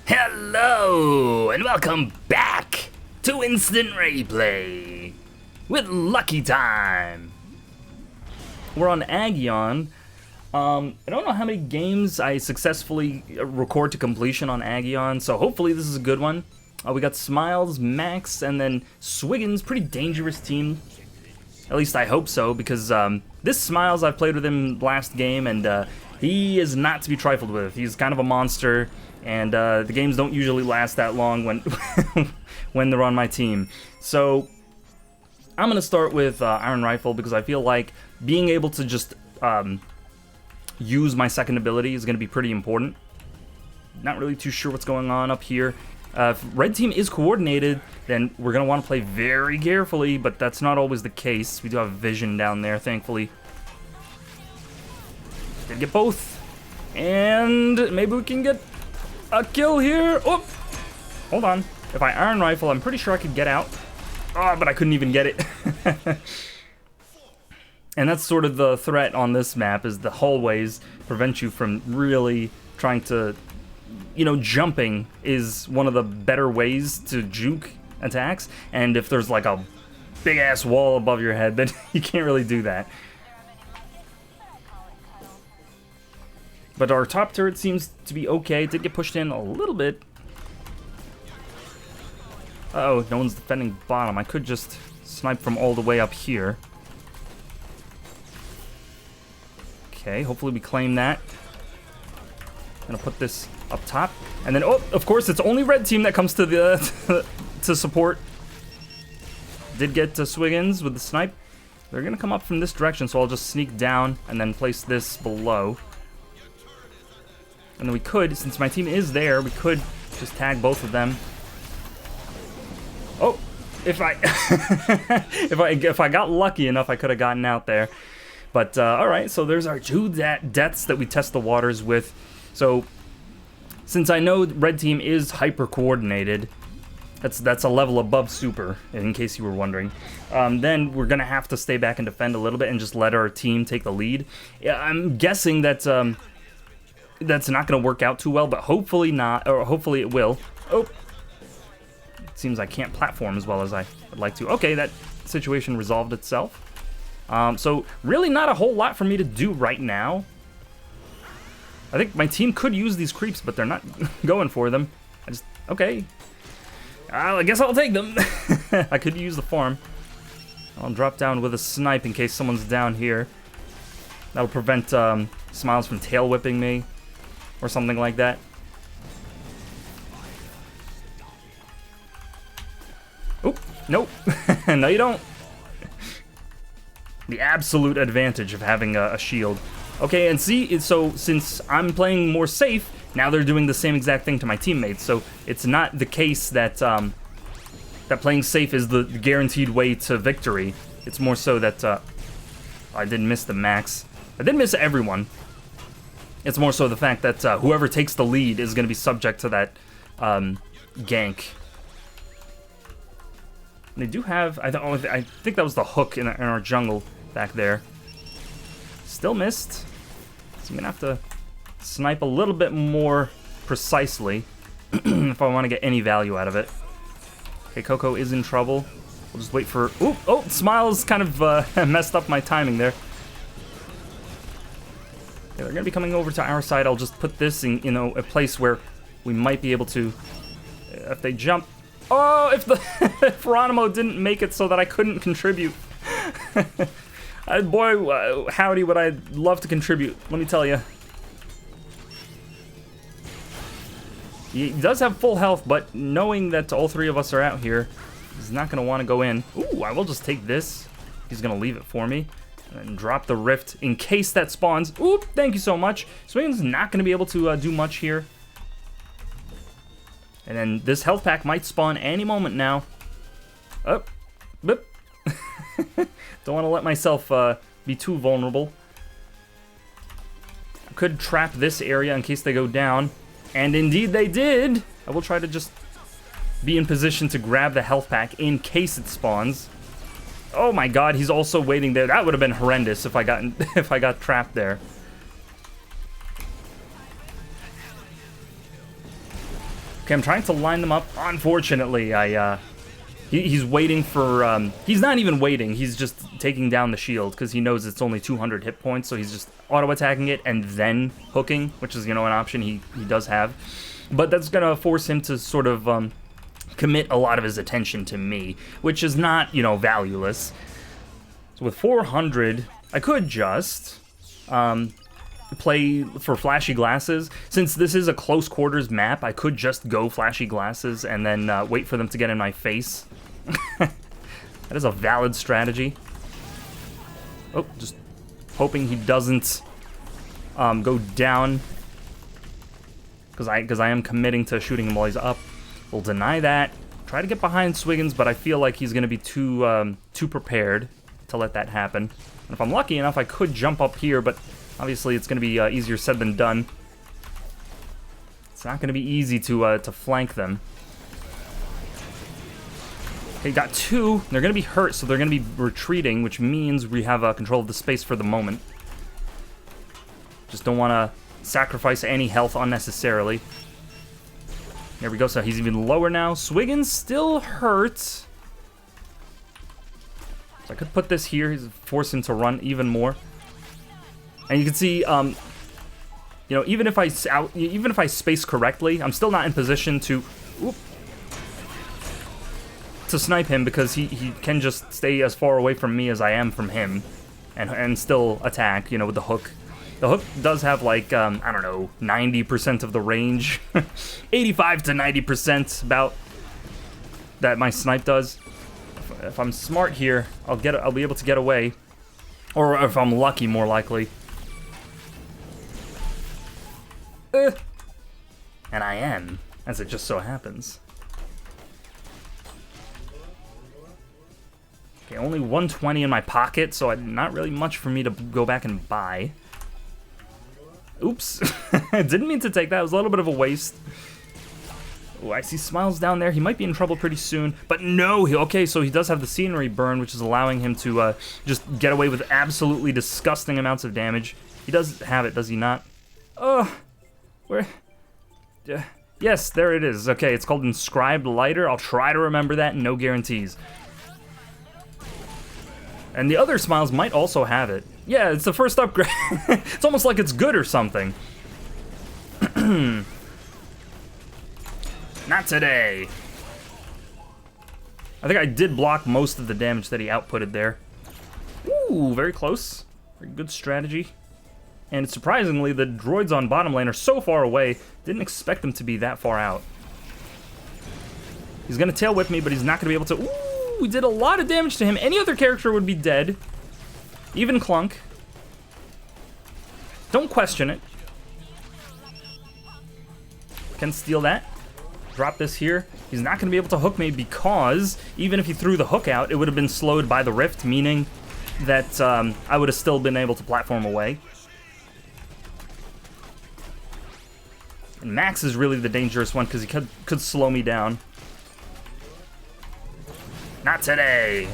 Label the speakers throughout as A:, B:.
A: Hello, and welcome back to Instant Raeplay with Lucky Time. We're on Agion. I don't know how many games I successfully record to completion on Agion, so hopefully this is a good one. We got Smiles, Max, and then Swiggins. Pretty dangerous team. At least I hope so, because this Smiles, I've played with him last game, and he is not to be trifled with. He's kind of a monster, and the games don't usually last that long when when they're on my team. So I'm going to start with Iron Rifle, because I feel like being able to just use my second ability is going to be pretty important. Not really too sure what's going on up here. If red team is coordinated, then we're going to want to play very carefully, but that's not always the case. We do have vision down there, thankfully. Did get both. And maybe we can get a kill here. Oh, hold on. If I Iron Rifle, I'm pretty sure I could get out. Oh, but I couldn't even get it. And that's sort of the threat on this map, is the hallways prevent you from really trying to... You know, jumping is one of the better ways to juke attacks, and if there's like a big-ass wall above your head, then you can't really do that. But our top turret seems to be okay. It did get pushed in a little bit. Uh-oh, no one's defending bottom. I could just snipe from all the way up here. Okay, hopefully we claim that. Gonna put this up top, and then, oh, of course, it's only red team that comes to the to support. Did get to Swiggins with the snipe. They're gonna come up from this direction, so I'll just sneak down and then place this below. And then we could, since my team is there, we could just tag both of them. Oh, if I if I got lucky enough, I could have gotten out there. But all right, so there's our two deaths that we test the waters with. So, since I know red team is hyper coordinated, that's a level above super, in case you were wondering, then we're gonna have to stay back and defend a little bit and just let our team take the lead. Yeah, I'm guessing that that's not gonna work out too well, but hopefully not, or hopefully it will. Oh, it seems I can't platform as well as I would like to. Okay, that situation resolved itself. So really not a whole lot for me to do right now. I think my team could use these creeps, but they're not going for them. Okay. I guess I'll take them. I could use the farm. I'll drop down with a snipe in case someone's down here. That'll prevent Smiles from tail whipping me or something like that. Oop, nope. No, you don't. The absolute advantage of having a shield. Okay, and see, so since I'm playing more safe, now they're doing the same exact thing to my teammates. So it's not the case that that playing safe is the guaranteed way to victory. It's more so that I didn't miss the max. I didn't miss everyone. It's more so the fact that whoever takes the lead is going to be subject to that gank. And they do have, I think that was the hook in our jungle back there. Still missed. So I'm gonna have to snipe a little bit more precisely if I want to get any value out of it. Okay, Coco is in trouble. We'll just wait for... Ooh, oh, Smiles kind of messed up my timing there. Okay, they're gonna be coming over to our side. I'll just put this in, you know, a place where we might be able to... If they jump... Oh, if Geronimo didn't make it so that I couldn't contribute. Boy, howdy, would I love to contribute, let me tell you. He does have full health, but knowing that all three of us are out here, he's not going to want to go in. Ooh, I will just take this. He's going to leave it for me. And drop the rift in case that spawns. Ooh, thank you so much. Swing's not going to be able to do much here. And then this health pack might spawn any moment now. Oh, boop. Don't want to let myself be too vulnerable. I could trap this area in case they go down. And indeed they did. I will try to just be in position to grab the health pack in case it spawns. Oh my god, he's also waiting there. That would have been horrendous if I got trapped there. Okay, I'm trying to line them up. Unfortunately, he's waiting for, he's not even waiting. He's just taking down the shield because he knows it's only 200 hit points, so he's just auto-attacking it and then hooking, which is, you know, an option he does have. But that's going to force him to sort of commit a lot of his attention to me, which is not, you know, valueless. So with 400, I could just play for flashy glasses. Since this is a close quarters map, I could just go flashy glasses and then wait for them to get in my face. That is a valid strategy. Oh, just hoping he doesn't go down, because I am committing to shooting him while he's up. We'll deny that. Try to get behind Swiggins, but I feel like he's going to be too prepared to let that happen. And if I'm lucky enough, I could jump up here, but obviously it's going to be easier said than done. It's not going to be easy to flank them. Okay, got two. They're going to be hurt, so they're going to be retreating, which means we have control of the space for the moment. Just don't want to sacrifice any health unnecessarily. There we go, so he's even lower now. Swiggins still hurts. So I could put this here, force him to run even more. And you can see, you know, even if I space correctly, I'm still not in position to snipe him, because he can just stay as far away from me as I am from him, and still attack, you know, with the hook. The hook does have, like, I don't know, 90% of the range, 85 to 90% about that my snipe does. If I'm smart here, I'll be able to get away, or if I'm lucky, more likely. And I am, as it just so happens. Okay, only 120 in my pocket, so not really much for me to go back and buy. Oops. Didn't mean to take that. It was a little bit of a waste. Oh, I see Smiles down there. He might be in trouble pretty soon. But no, okay, so he does have the scenery burn, which is allowing him to just get away with absolutely disgusting amounts of damage. He does have it, does he not? Oh, where? Yes, there it is. Okay, it's called Inscribed Lighter. I'll try to remember that, no guarantees. And the other Smiles might also have it. Yeah, it's the first upgrade. It's almost like it's good or something. Not today. I think I did block most of the damage that he outputted there. Ooh, very close. Very good strategy. And surprisingly, the droids on bottom lane are so far away, didn't expect them to be that far out. He's gonna tail whip me, but he's not gonna be able to. Ooh, we did a lot of damage to him. Any other character would be dead. Even Clunk. Don't question it. Can steal that. Drop this here. He's not going to be able to hook me, because even if he threw the hook out, it would have been slowed by the rift, meaning that I would have still been able to platform away. And Max is really the dangerous one, because he could slow me down. Not today.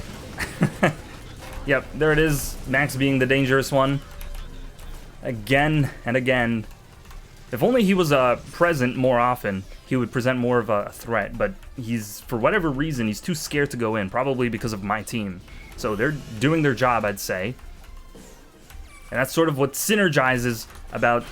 A: Yep, there it is. Max being the dangerous one. Again and again. If only he was present more often, he would present more of a threat. But he's, for whatever reason, he's too scared to go in. Probably because of my team. So they're doing their job, I'd say. And that's sort of what synergizes about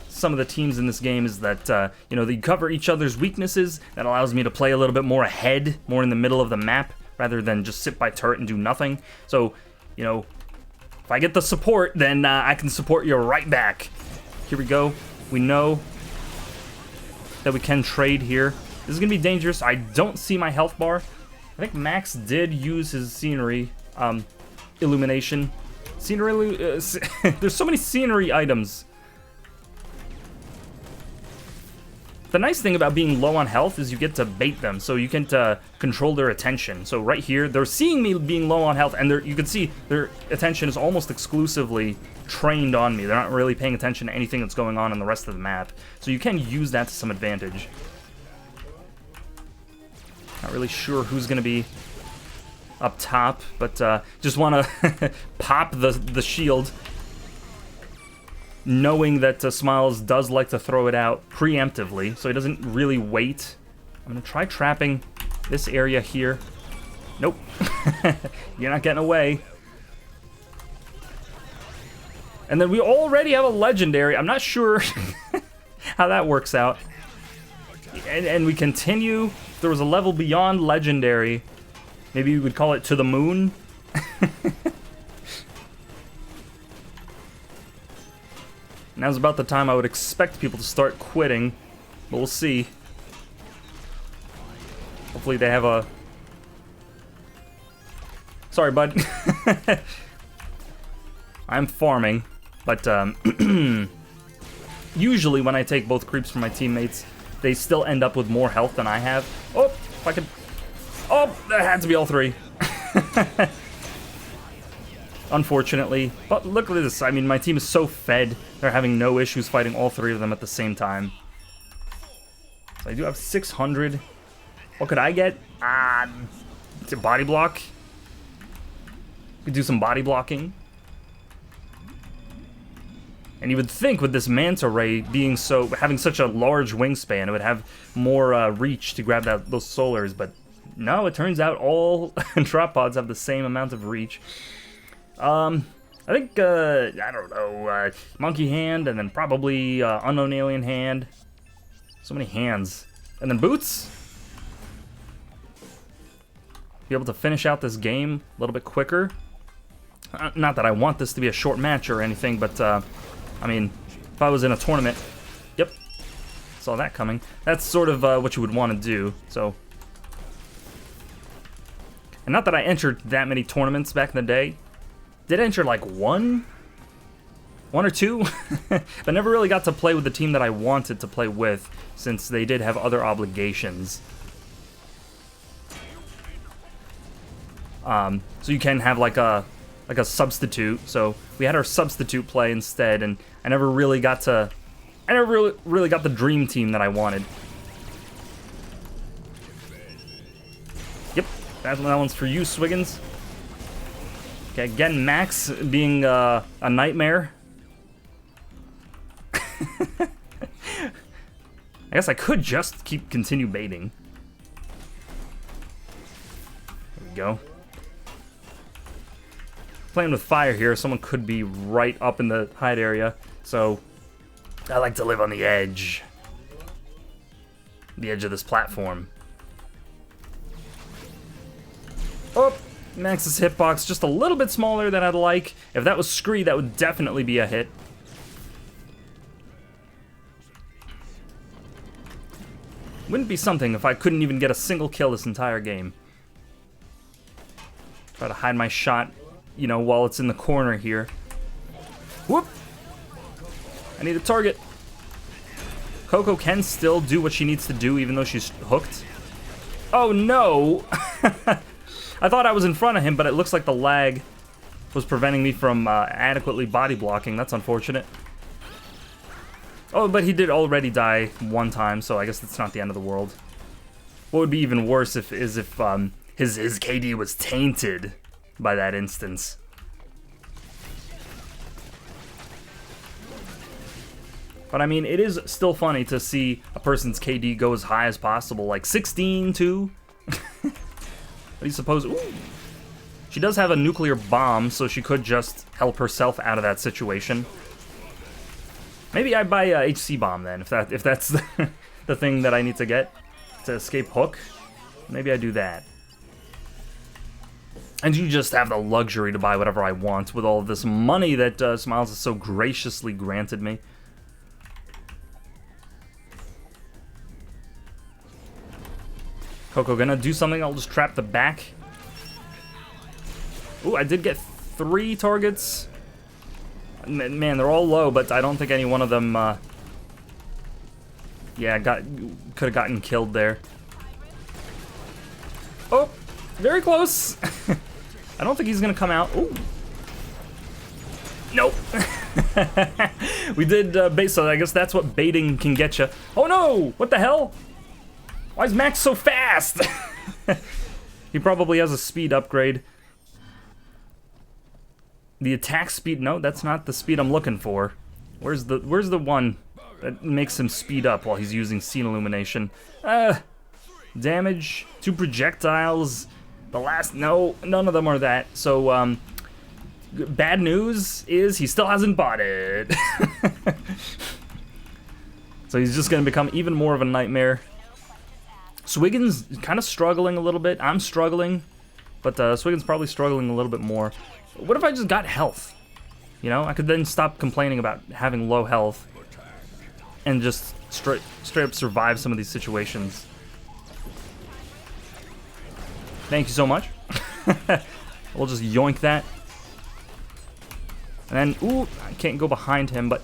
A: some of the teams in this game, is that, you know, they cover each other's weaknesses. That allows me to play a little bit more ahead, more in the middle of the map, rather than just sit by turret and do nothing. So, you know, if I get the support, then I can support you right back. Here we go. We know that we can trade here. This is going to be dangerous. I don't see my health bar. I think Max did use his scenery illumination. Scenery, there's so many scenery items. The nice thing about being low on health is you get to bait them, so you can control their attention. So right here, they're seeing me being low on health, and you can see their attention is almost exclusively trained on me. They're not really paying attention to anything that's going on in the rest of the map. So you can use that to some advantage. Not really sure who's going to be up top, but just want to pop the shield. knowing that Smiles does like to throw it out preemptively, so he doesn't really wait. I'm going to try trapping this area here. Nope. You're not getting away. And then we already have a legendary. I'm not sure how that works out. And we continue. If there was a level beyond legendary, maybe we would call it to the moon. Now's about the time I would expect people to start quitting, but we'll see. Hopefully they have a... Sorry, bud. I'm farming, but usually when I take both creeps from my teammates, they still end up with more health than I have. Oh, if I could... Oh, that had to be all three. Unfortunately. But look at this. I mean, my team is so fed. They're having no issues fighting all three of them at the same time. So I do have 600. What could I get? It's a body block. Could do some body blocking. And you would think with this Manta Ray being having such a large wingspan, it would have more reach to grab those solars, but no, it turns out all drop pods have the same amount of reach. I think, I don't know, Monkey Hand, and then probably Unknown Alien Hand. So many hands. And then Boots. Be able to finish out this game a little bit quicker. Not that I want this to be a short match or anything, but, I mean, if I was in a tournament... Yep. Saw that coming. That's sort of what you would want to do, so... And not that I entered that many tournaments back in the day. Did enter like one or two, but never really got to play with the team that I wanted to play with, since they did have other obligations. So you can have like a substitute. So we had our substitute play instead, and I never really got the dream team that I wanted. Yep, that one's for you, Swiggins. Okay, again, Max being a nightmare. I guess I could just continue baiting. There we go. Playing with fire here, someone could be right up in the hide area, so I like to live on the edge. The edge of this platform. Oh! Max's hitbox just a little bit smaller than I'd like. If that was Scree, that would definitely be a hit. Wouldn't be something if I couldn't even get a single kill this entire game. Try to hide my shot, you know, while it's in the corner here. Whoop! I need a target. Coco can still do what she needs to do even though she's hooked. Oh no! I thought I was in front of him, but it looks like the lag was preventing me from adequately body blocking. That's unfortunate. Oh, but he did already die one time, so I guess that's not the end of the world. What would be even worse is if his KD was tainted by that instance. But I mean, it is still funny to see a person's KD go as high as possible, like 16 too. What do you suppose? Ooh. She does have a nuclear bomb, so she could just help herself out of that situation. Maybe I buy a HC bomb then, if that's the thing that I need to get to escape hook. Maybe I do that. And you just have the luxury to buy whatever I want with all of this money that Smiles has so graciously granted me. Coco gonna do something. I'll just trap the back. Ooh, I did get 3 targets. Man, they're all low, but I don't think any one of them, yeah, could have gotten killed there. Oh, very close. I don't think he's gonna come out. Ooh. Nope. We did bait, so I guess that's what baiting can get you. Oh no! What the hell? Why is Max so fast? He probably has a speed upgrade. The attack speed, no, that's not the speed I'm looking for. Where's the one that makes him speed up while he's using scene illumination? Damage, 2 projectiles. The last, no, none of them are that. So, bad news is he still hasn't bought it. So he's just gonna become even more of a nightmare. Swiggin's kind of struggling a little bit. I'm struggling, but Swiggin's probably struggling a little bit more. What if I just got health? You know, I could then stop complaining about having low health and just straight up survive some of these situations. Thank you so much. We'll just yoink that. And then, ooh, I can't go behind him, but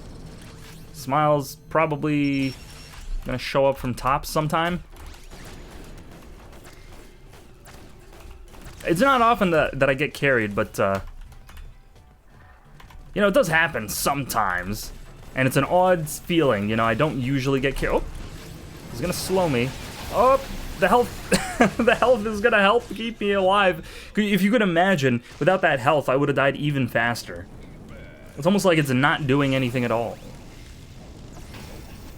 A: Smile's probably gonna show up from top sometime. It's not often that I get carried, but, you know, it does happen sometimes. And it's an odd feeling, you know, I don't usually get carried. Oh, he's gonna slow me. Oh, the health, the health is gonna help keep me alive. If you could imagine, without that health, I would have died even faster. It's almost like it's not doing anything at all.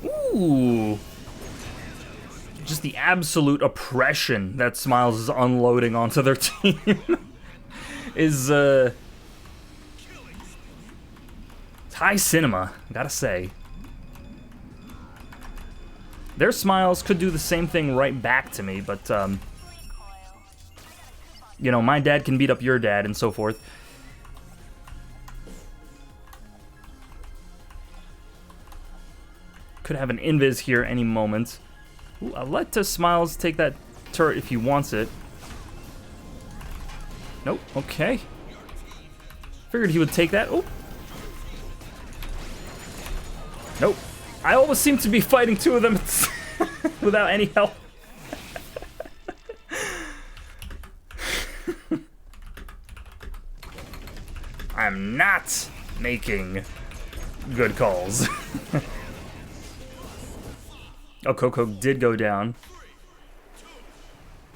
A: Ooh. Just the absolute oppression that Smiles is unloading onto their team is, it's high cinema, gotta say. Their Smiles could do the same thing right back to me, but, you know, my dad can beat up your dad and so forth. Could have an invis here any moment. Ooh, I'll let Smiles take that turret if he wants it. Nope, okay. Figured he would take that. Oh. Nope. I always seem to be fighting 2 of them without any help. I'm not making good calls. Oh, Coco did go down.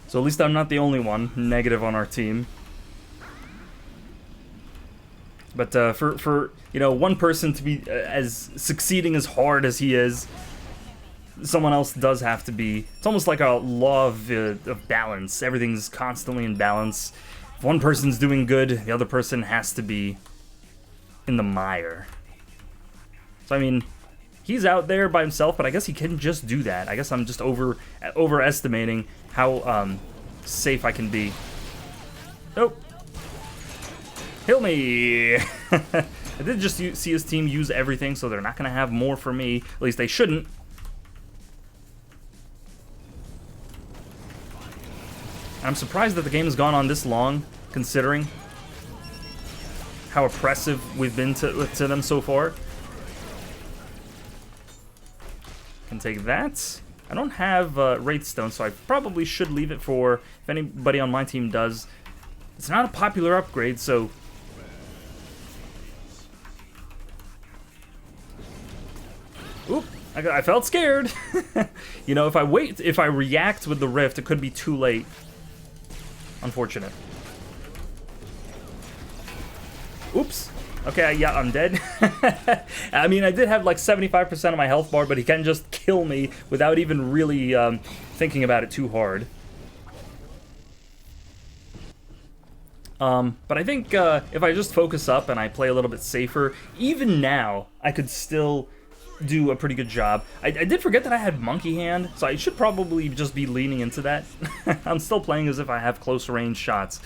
A: So at least I'm not the only one negative on our team. But for you know, one person to be as succeeding as hard as he is, someone else does have to be. It's almost like a law of balance. Everything's constantly in balance. If one person's doing good, the other person has to be in the mire. So I mean, he's out there by himself, but I guess he can just do that. I guess I'm just overestimating how safe I can be. Oh. Heal me! I did just see his team use everything, so they're not going to have more for me. At least they shouldn't. I'm surprised that the game has gone on this long, considering how oppressive we've been to them so far. Can take that. I don't have Wraithstone, so I probably should leave it for if anybody on my team does. It's not a popular upgrade, so... Oop, I felt scared. You know, if I react with the Rift, it could be too late. Unfortunate. Oops. Okay, yeah, I'm dead. I mean, I did have like 75% of my health bar, but he can just kill me without even really thinking about it too hard. But I think if I just focus up and I play a little bit safer, even now, I could still do a pretty good job. I did forget that I had Monkey Hand, so I should probably just be leaning into that. I'm still playing as if I have close range shots.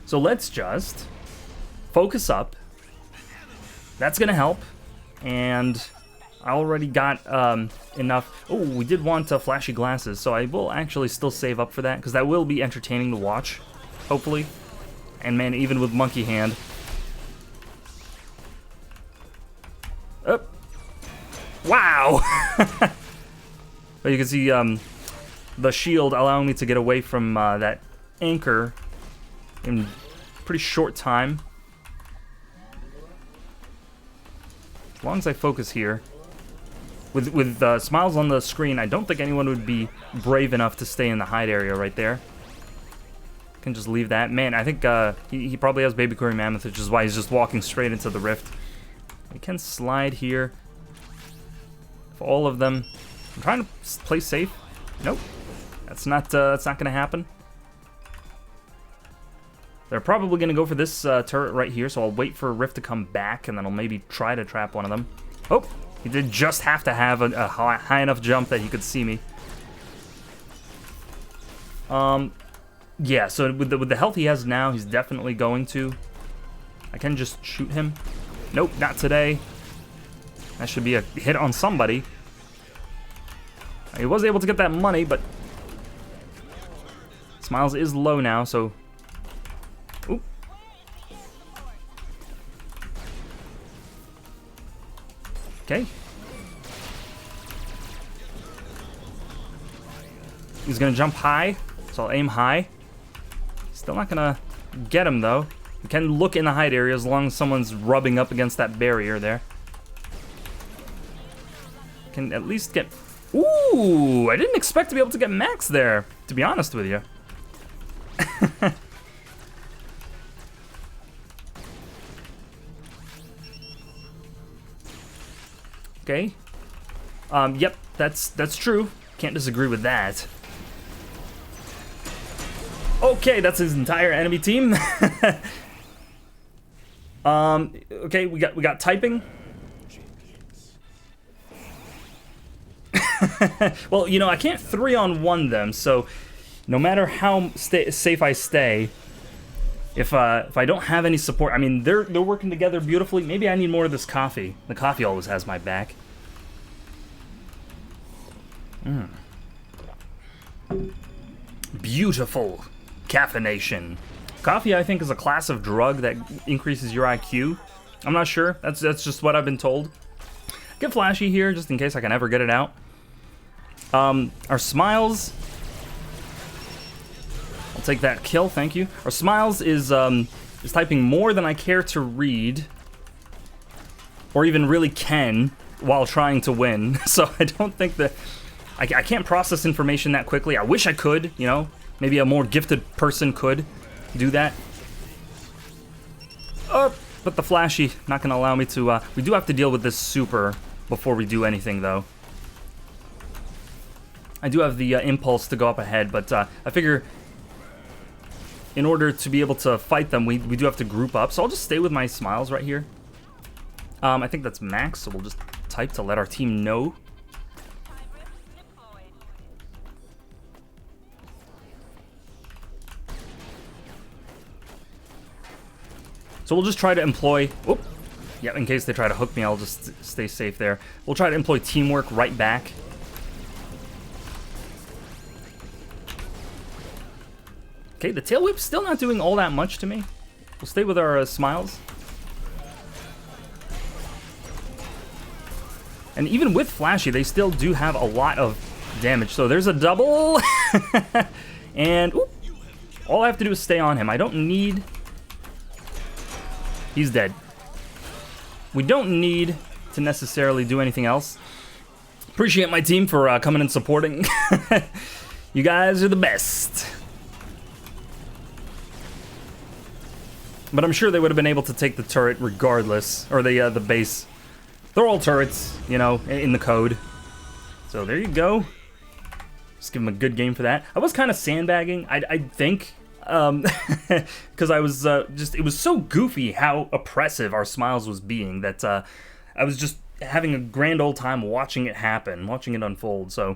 A: So let's just focus up. That's gonna help. And I already got enough. Oh, we did want flashy glasses, so I will actually still save up for that, because that will be entertaining to watch, hopefully. And man, even with Monkey Hand. Oh. Wow! But you can see the shield allowing me to get away from that anchor in pretty short time. As long as I focus here. With Smiles on the screen, I don't think anyone would be brave enough to stay in the hide area right there. Can just leave that. Man, I think he probably has Baby Curry Mammoth, which is why he's just walking straight into the rift. We can slide here. For all of them. I'm trying to play safe. Nope. That's not gonna happen. They're probably gonna go for this turret right here, so I'll wait for Rift to come back, and then I'll maybe try to trap one of them. Oh, he did just have to have a high enough jump that he could see me. Yeah, so with the health he has now, he's definitely going to. I can just shoot him. Nope, not today. That should be a hit on somebody. He was able to get that money, but Smiles is low now, so... Oop. Okay. He's gonna jump high, so I'll aim high. Still not gonna get him, though. You can look in the hide area as long as someone's rubbing up against that barrier there. Can at least get... Ooh! I didn't expect to be able to get Max there, to be honest with you. Okay. Yep, that's true. Can't disagree with that. Okay, that's his entire enemy team. Okay, we got typing. Well, you know, I can't 3-on-1 them, so no matter how safe I stay, if I don't have any support, I mean, they're working together beautifully. Maybe I need more of this coffee. The coffee always has my back. Beautiful caffeination. Coffee, I think, is a class of drug that increases your IQ. I'm not sure. That's just what I've been told. Get flashy here, just in case I can ever get it out. Our Smiles... I'll take that kill, thank you. Our Smiles is typing more than I care to read. Or even really can, while trying to win. So I don't think that... I can't process information that quickly. I wish I could, you know. Maybe a more gifted person could do that. Oh, but the flashy, not gonna allow me to... we do have to deal with this super before we do anything, though. I do have the impulse to go up ahead, but I figure in order to be able to fight them, we do have to group up. So I'll just stay with my Smiles right here. I think that's max, so we'll just type to let our team know. So we'll just try to employ... Oop. Yeah, in case they try to hook me, I'll just stay safe there. We'll try to employ teamwork right back. Okay, the tail whip's still not doing all that much to me. We'll stay with our Smiles. And even with Flashy, they still do have a lot of damage. So there's a double. And oop, all I have to do is stay on him. I don't need... He's dead. We don't need to necessarily do anything else. Appreciate my team for coming and supporting. You guys are the best. But I'm sure they would have been able to take the turret regardless, or the base. They're all turrets, you know, in the code. So there you go. Just give them a good game for that. I was kind of sandbagging, I think, because I was it was so goofy how oppressive our Smiles was being that I was just having a grand old time watching it happen, watching it unfold. So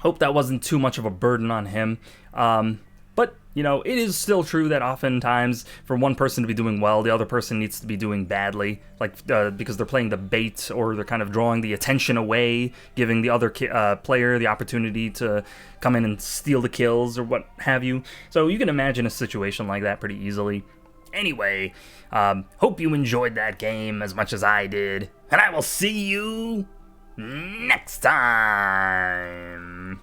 A: hope that wasn't too much of a burden on him. But, you know, it is still true that oftentimes for one person to be doing well, the other person needs to be doing badly, like because they're playing the bait or they're kind of drawing the attention away, giving the other player the opportunity to come in and steal the kills or what have you. So you can imagine a situation like that pretty easily. Anyway, hope you enjoyed that game as much as I did, and I will see you next time.